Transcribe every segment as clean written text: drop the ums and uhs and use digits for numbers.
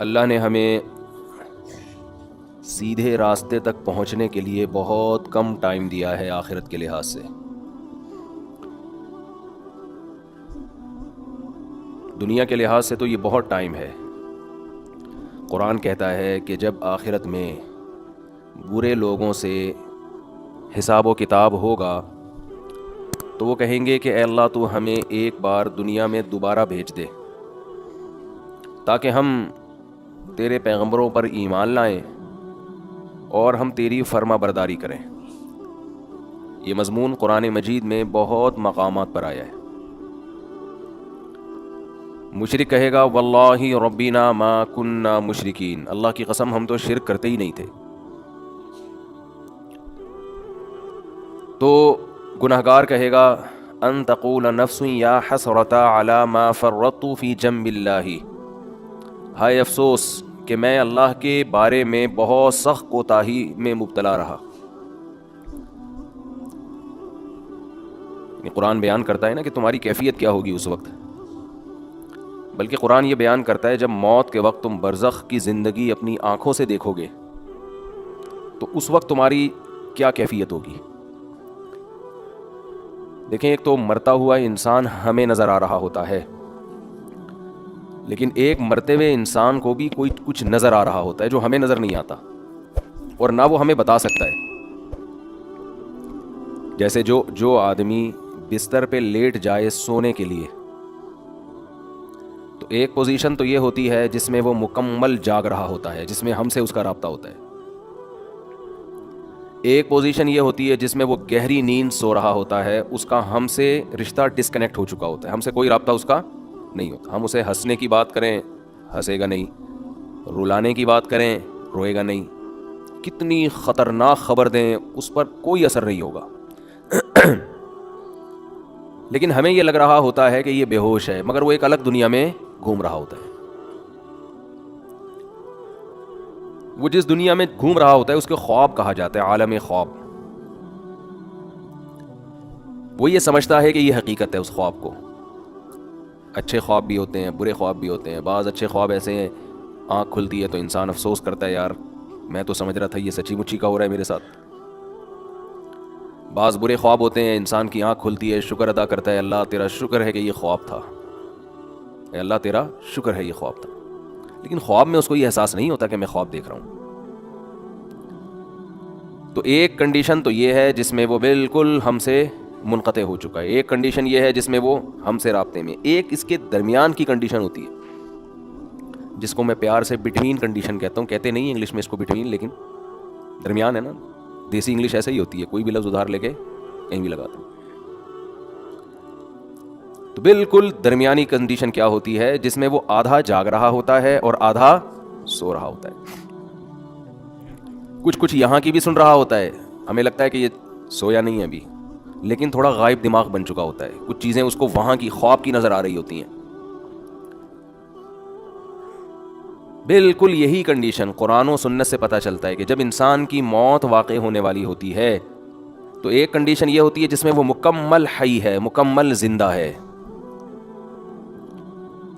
اللہ نے ہمیں سیدھے راستے تک پہنچنے کے لیے بہت کم ٹائم دیا ہے آخرت کے لحاظ سے. دنیا کے لحاظ سے تو یہ بہت ٹائم ہے. قرآن کہتا ہے کہ جب آخرت میں برے لوگوں سے حساب و کتاب ہوگا تو وہ کہیں گے کہ اے اللہ تو ہمیں ایک بار دنیا میں دوبارہ بھیج دے تاکہ ہم تیرے پیغمبروں پر ایمان لائیں اور ہم تیری فرما برداری کریں. یہ مضمون قرآن مجید میں بہت مقامات پر آیا ہے. مشرک کہے گا واللہ ربنا ما کننا مشرکین، اللہ کی قسم ہم تو شرک کرتے ہی نہیں تھے. تو گناہگار کہے گا ان تقول نفس یا حسرۃ علی ما فرطت فی جنب اللہ، ہائے افسوس کہ میں اللہ کے بارے میں بہت سخت کوتاہی میں مبتلا رہا. یہ قرآن بیان کرتا ہے نا کہ تمہاری کیفیت کیا ہوگی اس وقت، بلکہ قرآن یہ بیان کرتا ہے جب موت کے وقت تم برزخ کی زندگی اپنی آنکھوں سے دیکھو گے تو اس وقت تمہاری کیا کیفیت ہوگی. دیکھیں، ایک تو مرتا ہوا انسان ہمیں نظر آ رہا ہوتا ہے، لیکن ایک مرتے ہوئے انسان کو بھی کوئی کچھ نظر آ رہا ہوتا ہے جو ہمیں نظر نہیں آتا اور نہ وہ ہمیں بتا سکتا ہے. جیسے جو آدمی بستر پہ لیٹ جائے سونے کے لیے تو ایک پوزیشن تو یہ ہوتی ہے جس میں وہ مکمل جاگ رہا ہوتا ہے، جس میں ہم سے اس کا رابطہ ہوتا ہے. ایک پوزیشن یہ ہوتی ہے جس میں وہ گہری نیند سو رہا ہوتا ہے، اس کا ہم سے رشتہ ڈسکنیکٹ ہو چکا ہوتا ہے، ہم سے کوئی رابطہ اس کا نہیں ہوتا. ہم اسے ہنسنے کی بات کریں ہنسے گا نہیں، رلانے کی بات کریں روئے گا نہیں، کتنی خطرناک خبر دیں اس پر کوئی اثر نہیں ہوگا. لیکن ہمیں یہ لگ رہا ہوتا ہے کہ یہ بے ہوش ہے، مگر وہ ایک الگ دنیا میں گھوم رہا ہوتا ہے. وہ جس دنیا میں گھوم رہا ہوتا ہے اس کے خواب کہا جاتا ہے، عالم خواب. وہ یہ سمجھتا ہے کہ یہ حقیقت ہے اس خواب کو. اچھے خواب بھی ہوتے ہیں، برے خواب بھی ہوتے ہیں. بعض اچھے خواب ایسے ہیں آنکھ کھلتی ہے تو انسان افسوس کرتا ہے یار میں تو سمجھ رہا تھا یہ سچی مچی کا ہو رہا ہے میرے ساتھ. بعض برے خواب ہوتے ہیں انسان کی آنکھ کھلتی ہے شکر ادا کرتا ہے اللہ تیرا شکر ہے کہ یہ خواب تھا، اے اللہ تیرا شکر ہے یہ خواب تھا. لیکن خواب میں اس کو یہ احساس نہیں ہوتا کہ میں خواب دیکھ رہا ہوں. تو ایک کنڈیشن تو یہ ہے جس میں وہ بالکل ہم سے منقطع ہو چکا ہے، ایک کنڈیشن یہ ہے جس میں وہ ہم سے رابطے میں، ایک اس کے درمیان کی کنڈیشن ہوتی ہے جس کو میں پیار سے بٹوین کنڈیشن کہتا ہوں. کہتے نہیں انگلش میں اس کو بٹوین، لیکن درمیان ہے نا. دیسی انگلش ایسے ہی ہوتی ہے، کوئی بھی لفظ ادھار لے کے کہیں بھی لگاتے ہیں. تو بالکل درمیانی کنڈیشن کیا ہوتی ہے جس میں وہ آدھا جاگ رہا ہوتا ہے اور آدھا سو رہا ہوتا ہے. کچھ یہاں کی بھی سن رہا ہوتا ہے، ہمیں لگتا ہے کہ یہ سویا نہیں ہے ابھی، لیکن تھوڑا غائب دماغ بن چکا ہوتا ہے. کچھ چیزیں اس کو وہاں کی خواب کی نظر آ رہی ہوتی ہیں. بالکل یہی کنڈیشن قرآن و سنت سے پتہ چلتا ہے کہ جب انسان کی موت واقع ہونے والی ہوتی ہے تو ایک کنڈیشن یہ ہوتی ہے جس میں وہ مکمل حی ہے، مکمل زندہ ہے،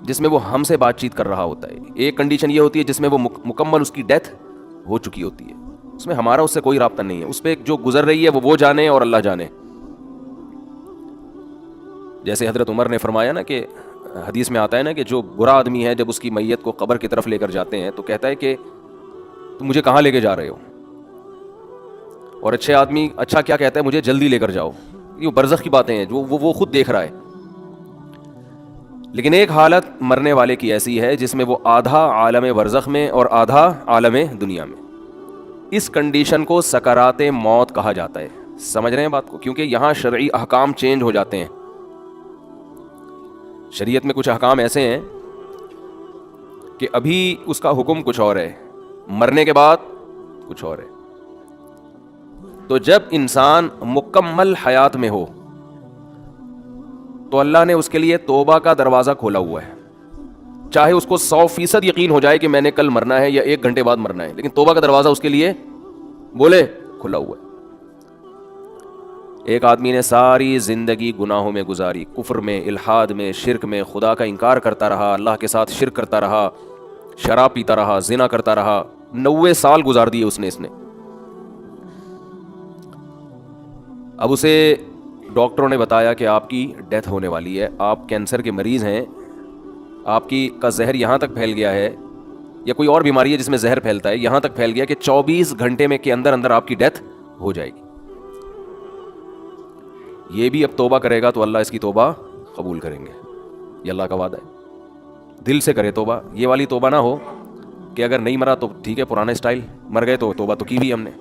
جس میں وہ ہم سے بات چیت کر رہا ہوتا ہے. ایک کنڈیشن یہ ہوتی ہے جس میں وہ مکمل اس کی ڈیتھ ہو چکی ہوتی ہے، اس میں ہمارا اس سے کوئی رابطہ نہیں ہے. اس پہ جو گزر رہی ہے وہ جانے اور اللہ جانے. جیسے حضرت عمر نے فرمایا نا کہ حدیث میں آتا ہے نا کہ جو برا آدمی ہے جب اس کی میت کو قبر کی طرف لے کر جاتے ہیں تو کہتا ہے کہ تم مجھے کہاں لے کے جا رہے ہو، اور اچھے آدمی اچھا کیا کہتا ہے، مجھے جلدی لے کر جاؤ. یہ برزخ کی باتیں ہیں جو وہ خود دیکھ رہا ہے. لیکن ایک حالت مرنے والے کی ایسی ہے جس میں وہ آدھا عالم برزخ میں اور آدھا عالم دنیا میں. اس کنڈیشن کو سکرات موت کہا جاتا ہے. سمجھ رہے ہیں بات کو؟ کیونکہ یہاں شرعی احکام چینج ہو جاتے ہیں. شریعت میں کچھ احکام ایسے ہیں کہ ابھی اس کا حکم کچھ اور ہے، مرنے کے بعد کچھ اور ہے. تو جب انسان مکمل حیات میں ہو تو اللہ نے اس کے لیے توبہ کا دروازہ کھولا ہوا ہے. چاہے اس کو 100% یقین ہو جائے کہ میں نے کل مرنا ہے یا 1 گھنٹے بعد مرنا ہے، لیکن توبہ کا دروازہ اس کے لیے بولے کھلا ہوا ہے. ایک آدمی نے ساری زندگی گناہوں میں گزاری، کفر میں، الحاد میں، شرک میں، خدا کا انکار کرتا رہا، اللہ کے ساتھ شرک کرتا رہا، شراب پیتا رہا, زنا کرتا رہا, 90 سال گزار دیے اس نے. اب اسے ڈاکٹروں نے بتایا کہ آپ کی ڈیتھ ہونے والی ہے, آپ کینسر کے مریض ہیں, آپ کا زہر یہاں تک پھیل گیا ہے, یا کوئی اور بیماری ہے جس میں زہر پھیلتا ہے, یہاں تک پھیل گیا کہ 24 گھنٹے میں کے اندر آپ کی ڈیتھ ہو جائے گی. یہ بھی اب توبہ کرے گا تو اللہ اس کی توبہ قبول کریں گے, یہ اللہ کا وعدہ ہے. دل سے کرے توبہ, یہ والی توبہ نہ ہو کہ اگر نہیں مرا تو ٹھیک ہے پرانا اسٹائل, مر گئے تو توبہ تو کی بھی ہم نے.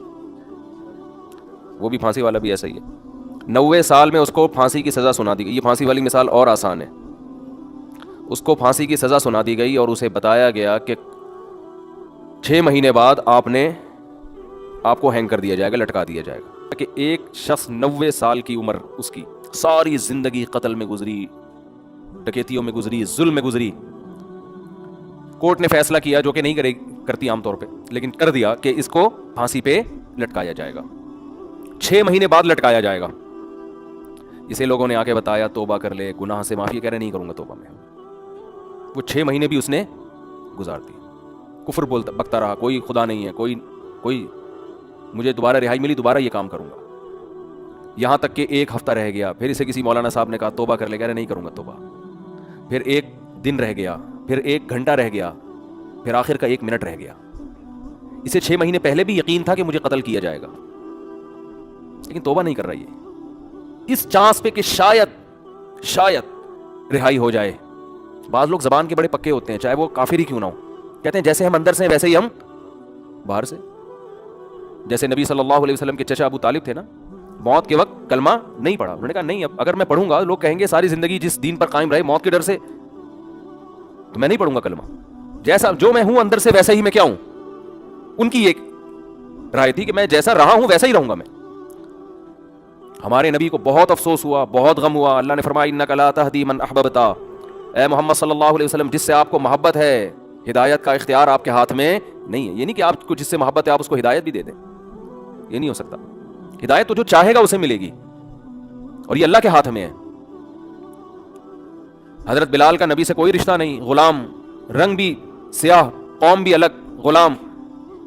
وہ بھی پھانسی والا بھی ایسا ہی ہے, 90 سال میں اس کو پھانسی کی سزا سنا دی گئی. یہ پھانسی والی مثال اور آسان ہے. اس کو پھانسی کی سزا سنا دی گئی اور اسے بتایا گیا کہ 6 مہینے بعد آپ کو ہینگ کر دیا جائے گا, لٹکا دیا جائے گا. کہ ایک شخص 90 سال کی عمر, اس کی ساری زندگی قتل میں گزری, ڈکیتیوں میں گزری, ظلم میں گزری. کورٹ نے فیصلہ کیا, جو کہ نہیں کرتی عام طور پہ, لیکن کر دیا کہ اس کو پھانسی پہ لٹکایا جائے گا, 6 مہینے بعد لٹکایا جائے گا. اسے لوگوں نے آ کے بتایا توبہ کر لے, گناہ سے معافی. کہہ رہے نہیں کروں گا توبہ میں. وہ 6 مہینے بھی اس نے گزار دی, کفر بکتا رہا, کوئی خدا نہیں ہے, کوئی مجھے دوبارہ رہائی ملی, دوبارہ یہ کام کروں گا. یہاں تک کہ 1 ہفتہ رہ گیا, پھر اسے کسی مولانا صاحب نے کہا توبہ کر لے. کہہ رہے نہیں کروں گا توبہ. پھر 1 دن رہ گیا, پھر 1 گھنٹہ رہ گیا, پھر آخر کا 1 منٹ رہ گیا. اسے 6 مہینے پہلے بھی یقین تھا کہ مجھے قتل کیا جائے گا, لیکن توبہ نہیں کر رہا. یہ اس چانس پہ کہ شاید رہائی ہو جائے. بعض لوگ زبان کے بڑے پکے ہوتے ہیں, چاہے وہ کافر ہی کیوں نہ ہو. کہتے ہیں جیسے ہم اندر سے ہیں ویسے ہی ہم باہر سے. جیسے نبی صلی اللہ علیہ وسلم کے چچا ابو طالب تھے نا, موت کے وقت کلمہ نہیں پڑھا. انہوں نے کہا نہیں, اب اگر میں پڑھوں گا لوگ کہیں گے ساری زندگی جس دین پر قائم رہے موت کے ڈر سے, تو میں نہیں پڑھوں گا کلمہ. جیسا جو میں ہوں اندر سے ویسا ہی میں کیا ہوں. ان کی ایک رائے تھی کہ میں جیسا رہا ہوں ویسا ہی رہوں گا میں. ہمارے نبی کو بہت افسوس ہوا, بہت غم ہوا. اللہ نے فرمایا انک لا تہدی من احببت, اے محمد صلی اللہ علیہ وسلم جس سے آپ کو محبت ہے, ہدایت کا اختیار آپ کے ہاتھ میں نہیں ہے. یہ نہیں کہ آپ کو جس سے محبت ہے آپ اس کو ہدایت بھی دے دیں, یہ نہیں ہو سکتا. ہدایت تو جو چاہے گا اسے ملے گی, اور یہ اللہ کے ہاتھ میں ہے. حضرت بلال کا نبی سے کوئی رشتہ نہیں, غلام, رنگ بھی سیاہ, قوم بھی الگ, غلام.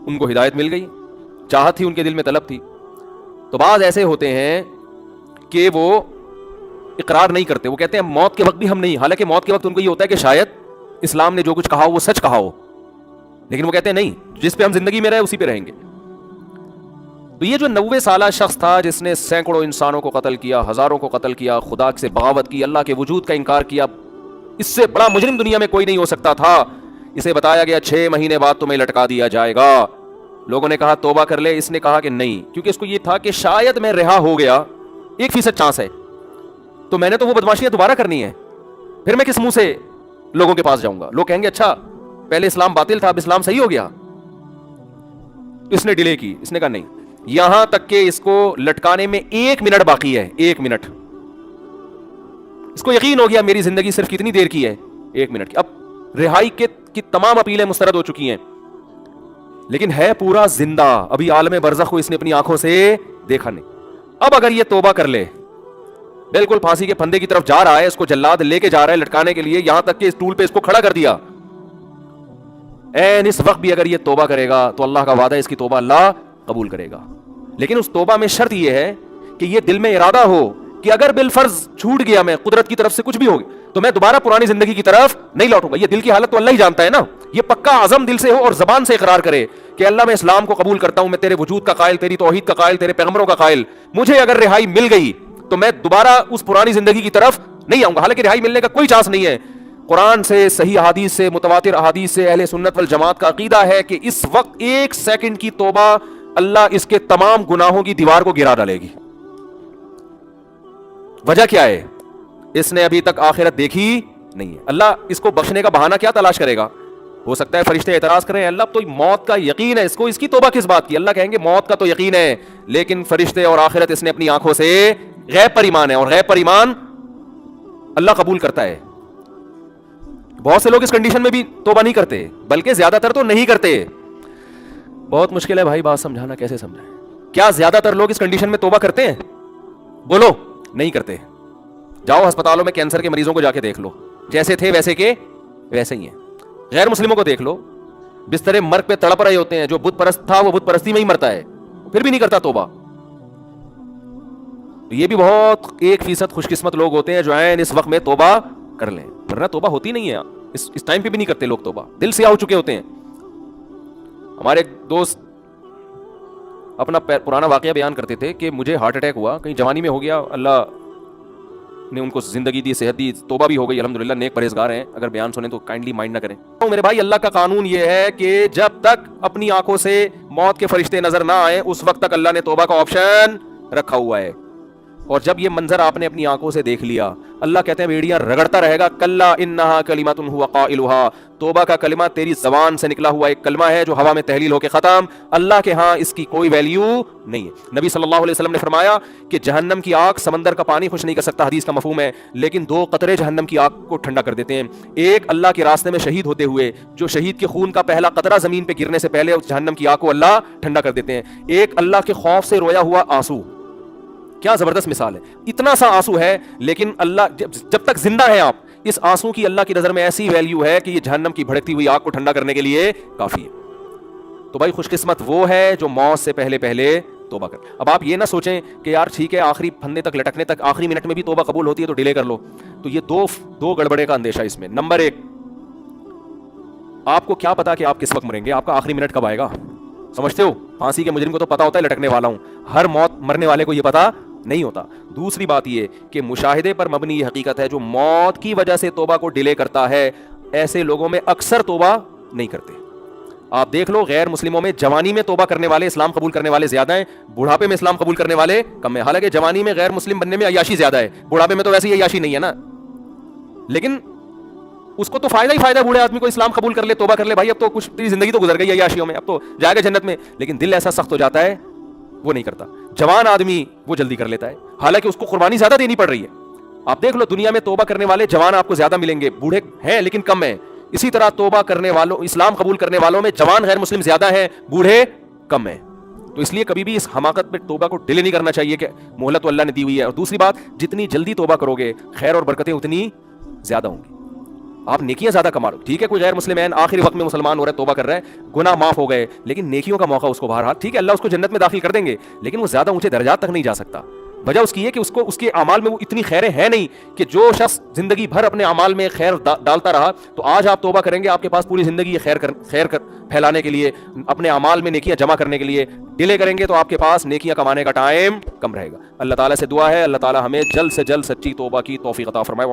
ان کو ہدایت مل گئی, چاہت تھی ان کے دل میں, طلب تھی. تو بعض ایسے ہوتے ہیں کہ وہ اقرار نہیں کرتے, وہ کہتے ہیں موت کے وقت بھی ہم نہیں, حالانکہ موت کے وقت ان کو یہ ہوتا ہے کہ شاید اسلام نے جو کچھ کہا وہ سچ کہا ہو, لیکن وہ کہتے ہیں نہیں, جس پہ ہم زندگی میں رہے اسی پہ رہیں گے. تو یہ جو 90 سالہ شخص تھا جس نے سینکڑوں انسانوں کو قتل کیا, ہزاروں کو قتل کیا, خدا سے بغاوت کی, اللہ کے وجود کا انکار کیا, اس سے بڑا مجرم دنیا میں کوئی نہیں ہو سکتا تھا. اسے بتایا گیا 6 مہینے بعد تمہیں لٹکا دیا جائے گا. لوگوں نے کہا توبہ کر لے, اس نے کہا کہ نہیں, کیونکہ اس کو یہ تھا کہ شاید میں رہا ہو گیا, 1% چانس ہے, تو میں نے تو وہ بدماشیاں دوبارہ کرنی ہے, پھر میں کس منہ سے لوگوں کے پاس جاؤں گا. لوگ کہیں گے اچھا پہلے اسلام باطل تھا اب اسلام صحیح ہو گیا. اس نے ڈیلے کی, اس نے کہا نہیں, یہاں تک کہ اس کو لٹکانے میں 1 منٹ باقی ہے, 1 منٹ. اس کو یقین ہو گیا میری زندگی صرف کتنی دیر کی ہے, 1 منٹ کی. اب رہائی کی تمام اپیلیں مسترد ہو چکی ہیں, لیکن ہے پورا زندہ, ابھی عالم برزخ کو اس نے اپنی آنکھوں سے دیکھا نہیں. اب اگر یہ توبہ کر لے, بالکل پھانسی کے پھندے کی طرف جا رہا ہے, اس کو جلاد لے کے جا رہا ہے لٹکانے کے لیے, یہاں تک کہ اس ٹول پہ اس کو کھڑا کر دیا, این اس وقت بھی اگر یہ توبہ کرے گا تو اللہ کا وعدہ ہے اس کی توبہ اللہ قبول کرے گا. لیکن اس توبہ میں شرط یہ ہے کہ یہ دل میں ارادہ ہو کہ اگر بالفرض چھوٹ گیا میں, قدرت کی طرف سے کچھ بھی ہو گیا, تو میں دوبارہ پرانی زندگی کی طرف نہیں لوٹوں گا. یہ دل کی حالت تو اللہ ہی جانتا ہے نا. یہ پکا عزم دل سے ہو اور زبان سے اقرار کرے کہ اللہ میں اسلام کو قبول کرتا ہوں, میں تیرے وجود کا قائل, تیری توحید کا قائل, تیرے پیغمبروں کا قائل, مجھے اگر رہائی مل گئی تو میں دوبارہ اس پرانی زندگی کی طرف نہیں آؤں گا. حالانکہ رہائی ملنے کا کوئی چانس نہیں ہے. قرآن سے, صحیح احادیث سے, متواتر احادیث سے اہل سنت والجماعت کا عقیدہ ہے کہ اس وقت 1 سیکنڈ کی توبہ اللہ اس کے تمام گناہوں کی دیوار کو گرا ڈالے گی. وجہ کیا ہے؟ اس نے ابھی تک آخرت دیکھی نہیں ہے. اللہ اس کو بخشنے کا بہانہ کیا تلاش کرے گا؟ ہو سکتا ہے فرشتے اعتراض کریں, اللہ تو موت کا یقین ہے اس کو, اس کی توبہ کس بات کی؟ اللہ کہیں گے موت کا تو یقین ہے, لیکن فرشتے اور آخرت اس نے اپنی آنکھوں سے غیب پر ایمان ہے, اور غیب پر ایمان اللہ قبول کرتا ہے. بہت سے لوگ اس کنڈیشن میں بھی توبہ نہیں کرتے, بلکہ زیادہ تر تو نہیں کرتے. بہت مشکل ہے بھائی بات سمجھانا, کیسے سمجھائیں؟ کیا زیادہ تر لوگ اس کنڈیشن میں توبہ کرتے ہیں؟ بولو, نہیں کرتے. جاؤ ہسپتالوں میں کینسر کے مریضوں کو جا کے دیکھ لو, جیسے تھے ویسے کے ویسے ہی ہیں. غیر مسلموں کو دیکھ لو, بستر مرگ پہ تڑپ رہے ہوتے ہیں. جو بت پرست تھا وہ بت پرستی میں ہی مرتا ہے, پھر بھی نہیں کرتا توبہ. یہ بھی بہت 1% خوش قسمت لوگ ہوتے ہیں جو عین اس وقت میں توبہ کر لیں, ورنہ توبہ ہوتی نہیں ہے. اس ٹائم پہ بھی نہیں کرتے لوگ توبہ, دل سیاہ ہو چکے ہوتے ہیں. ہمارے ایک دوست اپنا پرانا واقعہ بیان کرتے تھے کہ مجھے ہارٹ اٹیک ہوا, کہیں جوانی میں ہو گیا, اللہ نے ان کو زندگی دی, صحت دی, توبہ بھی ہو گئی الحمدللہ, نیک پرہیزگار ہیں. اگر بیان سنیں تو کائنڈلی مائنڈ نہ کریں. تو میرے بھائی, اللہ کا قانون یہ ہے کہ جب تک اپنی آنکھوں سے موت کے فرشتے نظر نہ آئیں اس وقت تک اللہ نے توبہ کا آپشن رکھا ہوا ہے. اور جب یہ منظر آپ نے اپنی آنکھوں سے دیکھ لیا, اللہ کہتے ہیں بیڑیاں رگڑتا رہے گا. کلا انہا کلمۃ هو قائلها, توبہ کا کلمہ تیری زبان سے نکلا ہوا ایک کلمہ ہے جو ہوا میں تحلیل ہو کے ختم. اللہ کے ہاں اس کی کوئی ویلیو نہیں ہے. نبی صلی اللہ علیہ وسلم نے فرمایا کہ جہنم کی آگ سمندر کا پانی خوش نہیں کر سکتا, حدیث کا مفہوم ہے, لیکن 2 قطرے جہنم کی آگ کو ٹھنڈا کر دیتے ہیں. ایک اللہ کے راستے میں شہید ہوتے ہوئے, جو شہید کے خون کا پہلا قطرہ زمین پہ گرنے سے پہلے اس جہنم کی آگ کو اللہ ٹھنڈا کر دیتے ہیں. ایک اللہ کے خوف سے رویا ہوا آنسو, کیا زبردست مثال ہے. اتنا سا آنسو ہے, لیکن اللہ جب تک زندہ ہے آپ, اس آنسو کی اللہ کی نظر میں ایسی ویلیو ہے کہ یہ جہنم کی بھڑکتی ہوئی آگ کو ٹھنڈا کرنے کے لیے کافی ہے. تو بھائی خوش قسمت وہ ہے جو موت سے پہلے پہلے توبہ کر. اب آپ یہ نہ سوچیں کہ یار ٹھیک ہے آخری پھندے تک لٹکنے تک آخری منٹ میں بھی توبہ قبول ہوتی ہے تو ڈیلے کر لو. تو یہ دو گڑبڑے کا اندیشہ اس میں. نمبر 1, آپ کو کیا پتا کہ آپ کس وقت مریں گے, آپ کا آخری منٹ کب آئے گا, سمجھتے ہو؟ پھانسی کے مجرم کو تو پتا ہوتا ہے لٹکنے والا ہوں, ہر موت مرنے والے کو یہ پتا نہیں ہوتا. دوسری بات یہ کہ مشاہدے پر مبنی یہ حقیقت ہے, جو موت کی وجہ سے توبہ کو ڈیلے کرتا ہے ایسے لوگوں میں اکثر توبہ نہیں کرتے. آپ دیکھ لو, غیر مسلموں میں جوانی میں توبہ کرنے والے, اسلام قبول کرنے والے زیادہ ہیں, بڑھاپے میں اسلام قبول کرنے والے کم ہیں. حالانکہ جوانی میں غیر مسلم بننے میں عیاشی زیادہ ہے, بڑھاپے میں تو ویسے ہی عیاشی نہیں ہے نا. لیکن اس کو تو فائدہ ہی فائدہ, بوڑھے آدمی کو اسلام قبول کر لے, توبہ کر لے, بھائی اب تو کچھ تیری زندگی تو گزر گئی عیاشیوں میں, اب تو جائے گا جنت میں. لیکن دل ایسا سخت ہو جاتا ہے وہ نہیں کرتا. جوان آدمی وہ جلدی کر لیتا ہے, حالانکہ اس کو قربانی زیادہ دینی پڑ رہی ہے. آپ دیکھ لو دنیا میں توبہ کرنے والے جوان آپ کو زیادہ ملیں گے, بوڑھے ہیں لیکن کم ہیں. اسی طرح توبہ کرنے والوں, اسلام قبول کرنے والوں میں جوان غیر مسلم زیادہ ہیں, بوڑھے کم ہیں. تو اس لیے کبھی بھی اس حماقت پہ توبہ کو ڈیلے نہیں کرنا چاہیے کہ مہلت تو اللہ نے دی ہوئی ہے. اور دوسری بات, جتنی جلدی توبہ کرو گے خیر اور برکتیں اتنی زیادہ ہوں گی, آپ نیکیاں زیادہ کما لو. ٹھیک ہے کوئی غیر مسلم ہے آخری وقت میں مسلمان ہو رہا ہے, توبہ کر رہا ہے, گناہ معاف ہو گئے, لیکن نیکیوں کا موقع اس کو بہرحال, ٹھیک ہے اللہ اس کو جنت میں داخل کر دیں گے, لیکن وہ زیادہ اونچے درجات تک نہیں جا سکتا. وجہ اس کی ہے کہ اس کو اس کے اعمال میں وہ اتنی خیریں ہیں نہیں کہ جو شخص زندگی بھر اپنے اعمال میں خیر ڈالتا رہا, تو آج آپ توبہ کریں گے آپ کے پاس پوری زندگی خیر پھیلانے کے لیے, اپنے اعمال میں نیکیاں جمع کرنے کے لیے. ڈیلے کریں گے تو آپ کے پاس نیکیاں کمانے کا ٹائم کم رہے گا. اللہ تعالیٰ سے دعا ہے اللہ تعالیٰ ہمیں جلد سے جلد سچی توبہ کی توفیق عطا فرمائے.